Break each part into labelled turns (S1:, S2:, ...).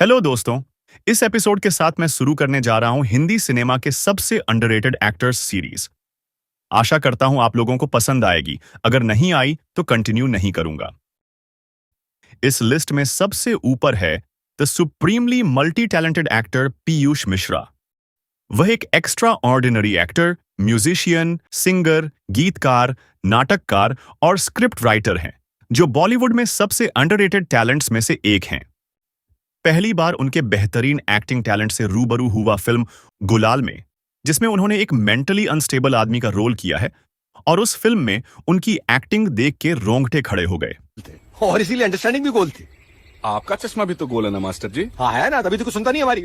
S1: Hello दोस्तों। इस episode के साथ मैं शुरू करने जा रहा हूं हिंदी सिनेमा के सबसे अंडररेटेड एक्टर्स सीरीज। आशा करता हूं आप लोगों को पसंद आएगी। अगर नहीं आई तो कंटिन्यू नहीं करूंगा। इस लिस्ट में सबसे ऊपर है the supremely multi talented actor Piyush Mishra. वह एक extra ordinary actor, musician, singer, गीतकार, नाटककार और स्क्रिप्ट राइटर हैं, जो बॉलीवुड में सबसे अंडररेटेड टैलेंट्स में से एक हैं। पहली बार उनके बेहतरीन एक्टिंग टैलेंट से रूबरू हुआ फिल्म गुलाल में, जिसमें उन्होंने एक मेंटली अनस्टेबल आदमी का रोल किया है, और उस फिल्म में उनकी एक्टिंग देख के रोंगटे खड़े हो गए।
S2: और इसीलिए अंडरस्टैंडिंग भी गोल थी।
S3: आपका चश्मा भी तो गोल है ना मास्टर जी।
S2: हाँ है ना, तभी तो कुछ सुनता नहीं हमारी।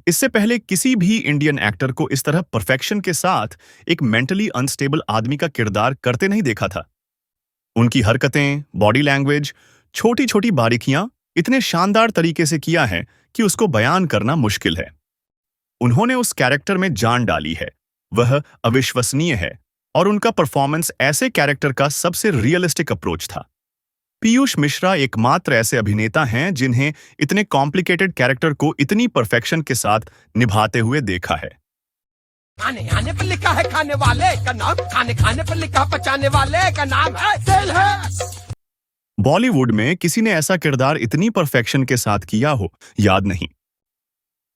S1: इससे पहले किसी भी इंडियन एक्टर को इस तरह परफेक्शन के साथ एक मेंटली अनस्टेबल आदमी का किरदार करते नहीं देखा था। उनकी हरकतें, बॉडी लैंग्वेज, छोटी छोटी बारीकियां इतने शानदार तरीके से किया है कि उसको बयान करना मुश्किल है। उन्होंने उस कैरेक्टर में जान डाली है, वह अविश्वसनीय है, और उनका परफॉर्मेंस ऐसे कैरेक्टर का सबसे रियलिस्टिक अप्रोच था। पीयूष मिश्रा एकमात्र ऐसे अभिनेता हैं जिन्हें इतने कॉम्प्लिकेटेड कैरेक्टर को इतनी परफेक्शन के साथ निभाते हुए देखा है।
S4: खाने आने पर लिखा है खाने वाले का नाम, खाने खाने पर लिखा पचाने वाले का नाम है सेल है।
S1: बॉलीवुड में किसी ने ऐसा किरदार इतनी परफेक्शन के साथ किया हो, याद नहीं।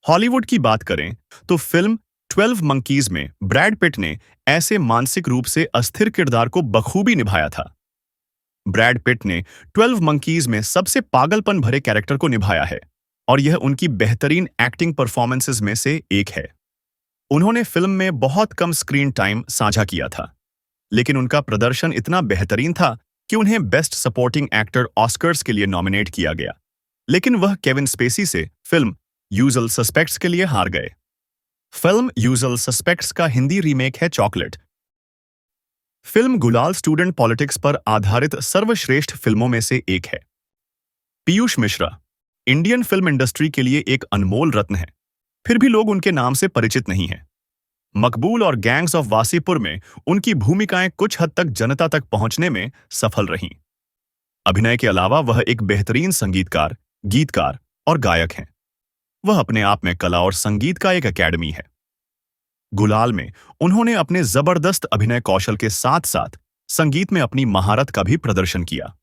S1: हॉलीवुड की बात करें तो फिल्म 12 मंकीज में ब्रैड पिट ने ऐसे मानसिक रूप से अस्थिर किरदार को बखूबी निभाया था। ब्रैड पिट ने 12 मंकीज में सबसे पागलपन भरे कैरेक्टर को निभाया है, और यह उनकी बेहतरीन एक्टिंग परफॉर्मेंसेस में से एक है। उन्होंने फिल्म में बहुत कम स्क्रीन टाइम साझा किया था, लेकिन उनका प्रदर्शन इतना बेहतरीन था कि उन्हें बेस्ट सपोर्टिंग एक्टर ऑस्कर्स के लिए नॉमिनेट किया गया, लेकिन वह केविन स्पेसी से फिल्म यूजुअल सस्पेक्ट्स के लिए हार गए। फिल्म यूजुअल सस्पेक्ट्स का हिंदी रीमेक है चॉकलेट। फिल्म गुलाल स्टूडेंट पॉलिटिक्स पर आधारित सर्वश्रेष्ठ फिल्मों में से एक है। Piyush Mishra Indian film industry के लिए एक अनमोल रत्न है, फिर भी लोग उनके नाम से परिचित नहीं हैं। मकबूल और गैंग्स ऑफ वासीपुर में उनकी भूमिकाएं कुछ हद तक जनता तक पहुंचने में सफल रहीं। अभिनय के अलावा वह एक बेहतरीन संगीतकार, गीतकार और गायक हैं। वह अपने आप में कला और संगीत का एक एकेडमी है। गुलाल में उन्होंने अपने जबरदस्त अभिनय कौशल के साथ साथ संगीत में अपनी महारत का भी प्रदर्शन किया।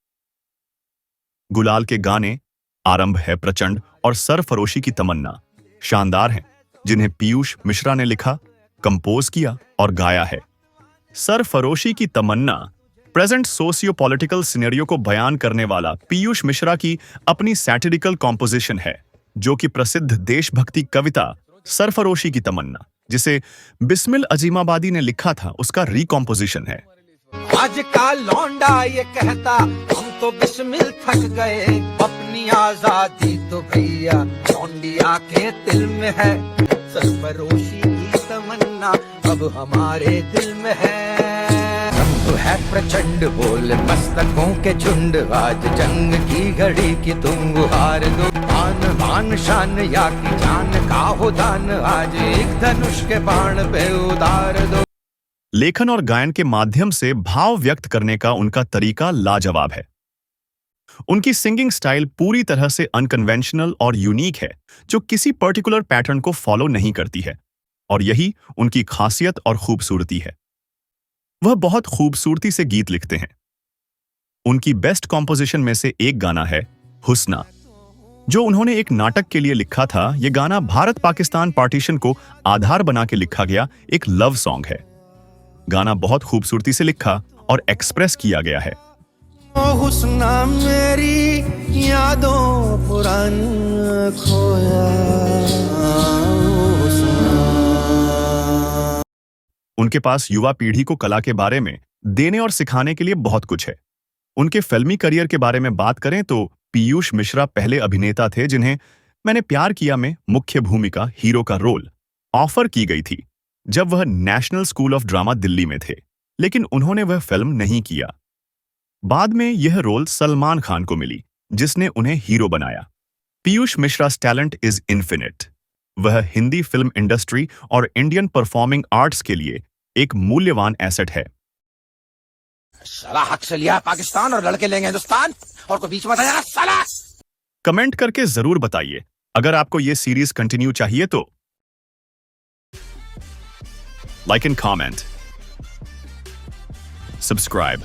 S1: गुलाल के गाने आरंभ है प्रचंड और सरफरोशी की तमन्ना शानदार हैं, जिन्हें पीयूष मिश्रा ने लिखा, कंपोज किया और गाया है। सरफरोशी की तमन्ना प्रेजेंट सोशियो पॉलिटिकल सिनेरियो को बयान करने वाला पीयूष मिश्रा की अपनी सैटिरिकल कॉम्पोजिशन है, जो कि प्रसिद्ध देशभक्ति कविता सरफरोशी की तमन्ना, जिसे बिस्मिल अजीमाबादी ने लिखा था, उसका रिकॉम्पोजिशन है।
S4: आज का लौंडा ये कहता हम तो बिस्मिल थक गए, अपनी आजादी तो भैया लौंडिया के दिल में है, सरफरोशी की तमन्ना अब हमारे दिल में है। हम है प्रचंड बोल मस्तकों के झुंड, आज जंग की घड़ी की तुम हार दो, आन बान शान या की जान का हो दान, आज एक धनुष के बाण पे उतार दो।
S1: लेखन और गायन के माध्यम से भाव व्यक्त करने का उनका तरीका लाजवाब है। उनकी सिंगिंग स्टाइल पूरी तरह से अनकन्वेंशनल और यूनिक है, जो किसी पर्टिकुलर पैटर्न को फॉलो नहीं करती है, और यही उनकी खासियत और खूबसूरती है। वह बहुत खूबसूरती से गीत लिखते हैं। उनकी बेस्ट कॉम्पोजिशन में से एक गाना है हुस्ना, जो उन्होंने एक नाटक के लिए लिखा था। यह गाना भारत पाकिस्तान पार्टीशन को आधार बना के लिखा गया एक लव सॉन्ग है। गाना बहुत खूबसूरती से लिखा और एक्सप्रेस किया गया है।
S4: हुस्ना मेरी यादों पुरानी खोया,
S1: उनके पास युवा पीढ़ी को कला के बारे में देने और सिखाने के लिए बहुत कुछ है। उनके फिल्मी करियर के बारे में बात करें तो पीयूष मिश्रा पहले अभिनेता थे जिन्हें मैंने प्यार किया में मुख्य भूमिका हीरो का रोल ऑफर की गई थी, जब वह national school of drama Delhi में थे, लेकिन उन्होंने वह फिल्म नहीं किया। बाद में यह रोल सलमान खान को मिली, जिसने उन्हें हीरो बनाया। Piyush Mishra's talent is infinite. वह हिंदी फिल्म इंडस्ट्री और इंडियन परफॉर्मिंग आर्ट्स के लिए एक मूल्यवान एसेट है।
S4: साला हक से लिया पाकिस्तान और लड़के लेंगे हिंदुस्तान, और कोई बीच में था यार साला।
S1: कमेंट करके जरूर बताइए। अगर आपको ये सीरीज कंटिन्यू चाहिए तो लाइक एंड कमेंट, सब्सक्राइब।